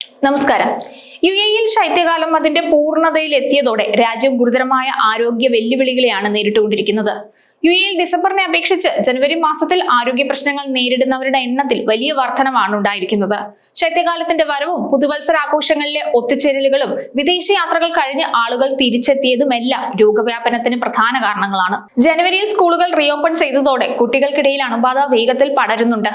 നമസ്കാരം. യുഎഇയിൽ ശൈത്യകാലം അതിന്റെ പൂർണ്ണതയിൽ എത്തിയതോടെ രാജ്യം ഗുരുതരമായ ആരോഗ്യ വെല്ലുവിളികളെയാണ് നേരിട്ടുകൊണ്ടിരിക്കുന്നത്. യുഎഇയിൽ ഡിസംബറിനെ അപേക്ഷിച്ച് ജനുവരി മാസത്തിൽ ആരോഗ്യ പ്രശ്നങ്ങൾ നേരിടുന്നവരുടെ എണ്ണത്തിൽ വലിയ വർധനമാണ് ഉണ്ടായിരിക്കുന്നത്. ശൈത്യകാലത്തിന്റെ വരവും പുതുവത്സരാഘോഷങ്ങളിലെ ഒത്തുചേരലുകളും വിദേശ യാത്രകൾ കഴിഞ്ഞ് ആളുകൾ തിരിച്ചെത്തിയതുമെല്ലാം രോഗവ്യാപനത്തിന് പ്രധാന കാരണങ്ങളാണ്. ജനുവരിയിൽ സ്കൂളുകൾ റീഓപ്പൺ ചെയ്തതോടെ കുട്ടികൾക്കിടയിൽ അണുബാധ വേഗത്തിൽ പടരുന്നുണ്ട്.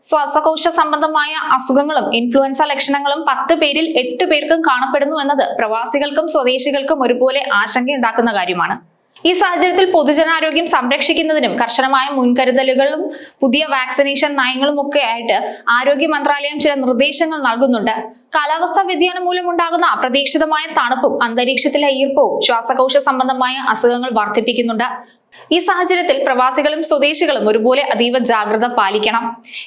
ശ്വാസകോശ സംബന്ധമായ അസുഖങ്ങളും ഇൻഫ്ലുവൻസ ലക്ഷണങ്ങളും 10 പേരിൽ 8 പേർക്കും കാണപ്പെടുന്നു എന്നത് പ്രവാസികൾക്കും സ്വദേശികൾക്കും ഒരുപോലെ ആശങ്കയുണ്ടാക്കുന്ന കാര്യമാണ്. ഈ സാഹചര്യത്തിൽ പൊതുജനാരോഗ്യം സംരക്ഷിക്കുന്നതിനും കർശനമായ മുൻകരുതലുകളും പുതിയ വാക്സിനേഷൻ നയങ്ങളും ഒക്കെ ആയിട്ട് ആരോഗ്യ മന്ത്രാലയം ചില നിർദ്ദേശങ്ങൾ നൽകുന്നുണ്ട്. കാലാവസ്ഥാ വ്യതിയാനം മൂലമുണ്ടാകുന്ന അപ്രതീക്ഷിതമായ തണുപ്പും അന്തരീക്ഷത്തിലെ ഈർപ്പവും ശ്വാസകോശ സംബന്ധമായ അസുഖങ്ങൾ വർദ്ധിപ്പിക്കുന്നുണ്ട്. ഈ സാഹചര്യത്തിൽ പ്രവാസികളും സ്വദേശികളും ഒരുപോലെ അതീവ ജാഗ്രത പാലിക്കണം.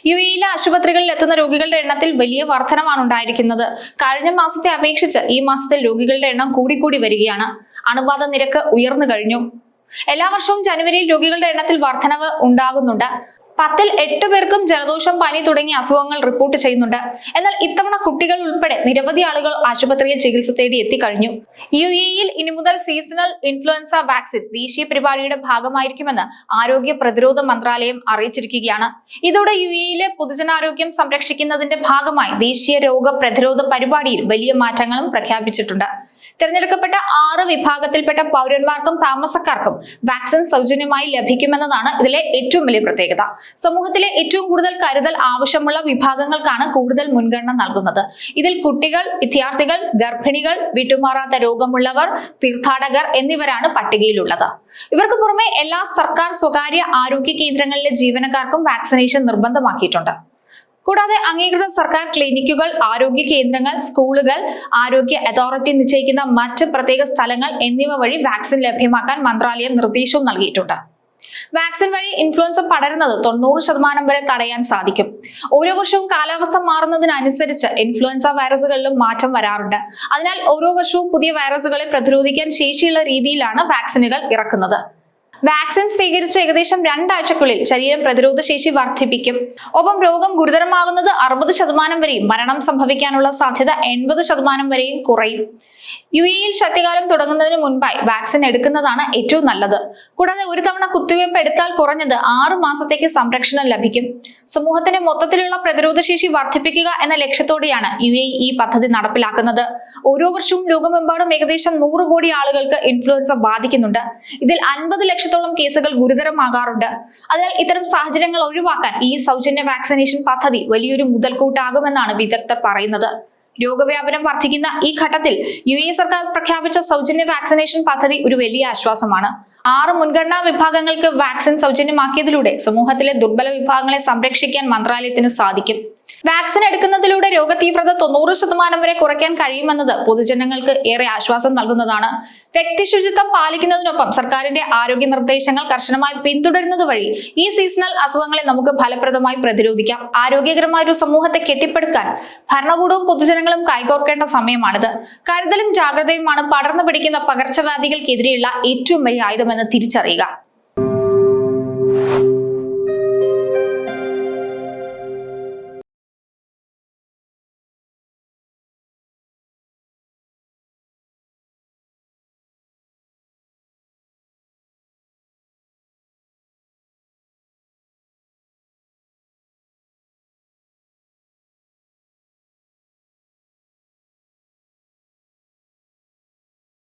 യുഎഇയിലെ ആശുപത്രികളിൽ എത്തുന്ന രോഗികളുടെ എണ്ണത്തിൽ വലിയ വർധനമാണ് ഉണ്ടായിരിക്കുന്നത്. കഴിഞ്ഞ മാസത്തെ അപേക്ഷിച്ച് ഈ മാസത്തിൽ രോഗികളുടെ എണ്ണം കൂടിക്കൂടി വരികയാണ്. അണുബാധ നിരക്ക് ഉയർന്നു കഴിഞ്ഞു. എല്ലാ വർഷവും ജനുവരിയിൽ രോഗികളുടെ എണ്ണത്തിൽ വർധനവ് ഉണ്ടാകുന്നുണ്ട്. 10ൽ 8 പേർക്കും ജലദോഷം, പനി തുടങ്ങിയ അസുഖങ്ങൾ റിപ്പോർട്ട് ചെയ്യുന്നുണ്ട്. എന്നാൽ ഇത്തവണ കുട്ടികൾ ഉൾപ്പെടെ നിരവധി ആളുകൾ ആശുപത്രിയിൽ ചികിത്സ തേടി എത്തിക്കഴിഞ്ഞു. യുഎഇയിൽ ഇനി മുതൽ സീസണൽ ഇൻഫ്ലുവൻസ വാക്സിൻ ദേശീയ പരിപാടിയുടെ ഭാഗമായിരിക്കുമെന്ന് ആരോഗ്യ പ്രതിരോധ മന്ത്രാലയം അറിയിച്ചിരിക്കുകയാണ്. ഇതോടെ യുഎഇയിലെ പൊതുജനാരോഗ്യം സംരക്ഷിക്കുന്നതിന്റെ ഭാഗമായി ദേശീയ രോഗ പ്രതിരോധ പരിപാടിയിൽ വലിയ മാറ്റങ്ങളും പ്രഖ്യാപിച്ചിട്ടുണ്ട്. തിരഞ്ഞെടുക്കപ്പെട്ട 6 വിഭാഗത്തിൽപ്പെട്ട പൗരന്മാർക്കും താമസക്കാർക്കും വാക്സിൻ സൗജന്യമായി ലഭിക്കുമെന്നതാണ് ഇതിലെ ഏറ്റവും വലിയ പ്രത്യേകത. സമൂഹത്തിലെ ഏറ്റവും കൂടുതൽ കരുതൽ ആവശ്യമുള്ള വിഭാഗങ്ങൾക്കാണ് കൂടുതൽ മുൻഗണന നൽകുന്നത്. ഇതിൽ കുട്ടികൾ, വിദ്യാർത്ഥികൾ, ഗർഭിണികൾ, വിട്ടുമാറാത്ത രോഗമുള്ളവർ, തീർത്ഥാടകർ എന്നിവരാണ് പട്ടികയിലുള്ളത്. ഇവർക്ക് പുറമെ എല്ലാ സർക്കാർ, സ്വകാര്യ ആരോഗ്യ കേന്ദ്രങ്ങളിലെ ജീവനക്കാർക്കും വാക്സിനേഷൻ നിർബന്ധമാക്കിയിട്ടുണ്ട്. കൂടാതെ അംഗീകൃത സർക്കാർ ക്ലിനിക്കുകൾ, ആരോഗ്യ കേന്ദ്രങ്ങൾ, സ്കൂളുകൾ, ആരോഗ്യ അതോറിറ്റി നിശ്ചയിക്കുന്ന മറ്റ് പ്രത്യേക സ്ഥലങ്ങൾ എന്നിവ വഴി വാക്സിൻ ലഭ്യമാക്കാൻ മന്ത്രാലയം നിർദ്ദേശവും നൽകിയിട്ടുണ്ട്. വാക്സിൻ വഴി ഇൻഫ്ലുവൻസ പടരുന്നത് 90% വരെ തടയാൻ സാധിക്കും. ഓരോ വർഷവും കാലാവസ്ഥ മാറുന്നതിനനുസരിച്ച് ഇൻഫ്ലുവൻസ വൈറസുകളിലും മാറ്റം വരാറുണ്ട്. അതിനാൽ ഓരോ വർഷവും പുതിയ വൈറസുകളെ പ്രതിരോധിക്കാൻ ശേഷിയുള്ള രീതിയിലാണ് വാക്സിനുകൾ ഇറക്കുന്നത്. വാക്സിൻ സ്വീകരിച്ച് ഏകദേശം 2 ആഴ്ചക്കുള്ളിൽ ശരീരം പ്രതിരോധ ശേഷി വർദ്ധിപ്പിക്കും. ഒപ്പം രോഗം ഗുരുതരമാകുന്നത് 60% വരെയും മരണം സംഭവിക്കാനുള്ള സാധ്യത 80% വരെയും കുറയും. യുഎഇയിൽ ശൈത്യകാലം തുടങ്ങുന്നതിന് മുൻപായി വാക്സിൻ എടുക്കുന്നതാണ് ഏറ്റവും നല്ലത്. കൂടാതെ ഒരു തവണ കുത്തിവയ്പ് എടുത്താൽ കുറഞ്ഞത് 6 മാസത്തേക്ക് സംരക്ഷണം ലഭിക്കും. സമൂഹത്തിന്റെ മൊത്തത്തിലുള്ള പ്രതിരോധ ശേഷി വർദ്ധിപ്പിക്കുക എന്ന ലക്ഷ്യത്തോടെയാണ് യുഎഇ ഈ പദ്ധതി നടപ്പിലാക്കുന്നത്. ഓരോ വർഷവും ലോകമെമ്പാടും ഏകദേശം 100 കോടി ആളുകൾക്ക് ഇൻഫ്ലുവൻസ ബാധിക്കുന്നുണ്ട്. ഇതിൽ 50 ലക്ഷത്തോളം കേസുകൾ ഗുരുതരമാകാറുണ്ട്. അതിനാൽ ഇത്തരം സാഹചര്യങ്ങൾ ഒഴിവാക്കാൻ ഈ സൗജന്യ വാക്സിനേഷൻ പദ്ധതി വലിയൊരു മുതൽക്കൂട്ടാകുമെന്നാണ് വിദഗ്ധർ പറയുന്നത്. രോഗവ്യാപനം വർദ്ധിക്കുന്ന ഈ ഘട്ടത്തിൽ യുഎഇ സർക്കാർ പ്രഖ്യാപിച്ച സൗജന്യ വാക്സിനേഷൻ പദ്ധതി ഒരു വലിയ ആശ്വാസമാണ്. 6 മുൻഗണനാ വിഭാഗങ്ങൾക്ക് വാക്സിൻ സൗജന്യമാക്കിയതിലൂടെ സമൂഹത്തിലെ ദുർബല വിഭാഗങ്ങളെ സംരക്ഷിക്കാൻ മന്ത്രാലയത്തിന് സാധിക്കും. വാക്സിൻ എടുക്കുന്നതിലൂടെ രോഗതീവ്രത 90% വരെ കുറയ്ക്കാൻ കഴിയുമെന്നത് പൊതുജനങ്ങൾക്ക് ഏറെ ആശ്വാസം നൽകുന്നതാണ്. വ്യക്തി ശുചിത്വം പാലിക്കുന്നതിനൊപ്പം സർക്കാരിന്റെ ആരോഗ്യ നിർദ്ദേശങ്ങൾ കർശനമായി പിന്തുടരുന്നത് വഴി ഈ സീസണൽ അസുഖങ്ങളെ നമുക്ക് ഫലപ്രദമായി പ്രതിരോധിക്കാം. ആരോഗ്യകരമായ ഒരു സമൂഹത്തെ കെട്ടിപ്പടുക്കാൻ ഭരണകൂടവും പൊതുജനങ്ങളും കൈകോർക്കേണ്ട സമയമാണിത്. കരുതലും ജാഗ്രതയുമാണ് പടർന്നു പിടിക്കുന്ന പകർച്ചവ്യാധികൾക്കെതിരെയുള്ള ഏറ്റവും വലിയ ആയുധമെന്ന് തിരിച്ചറിയുക.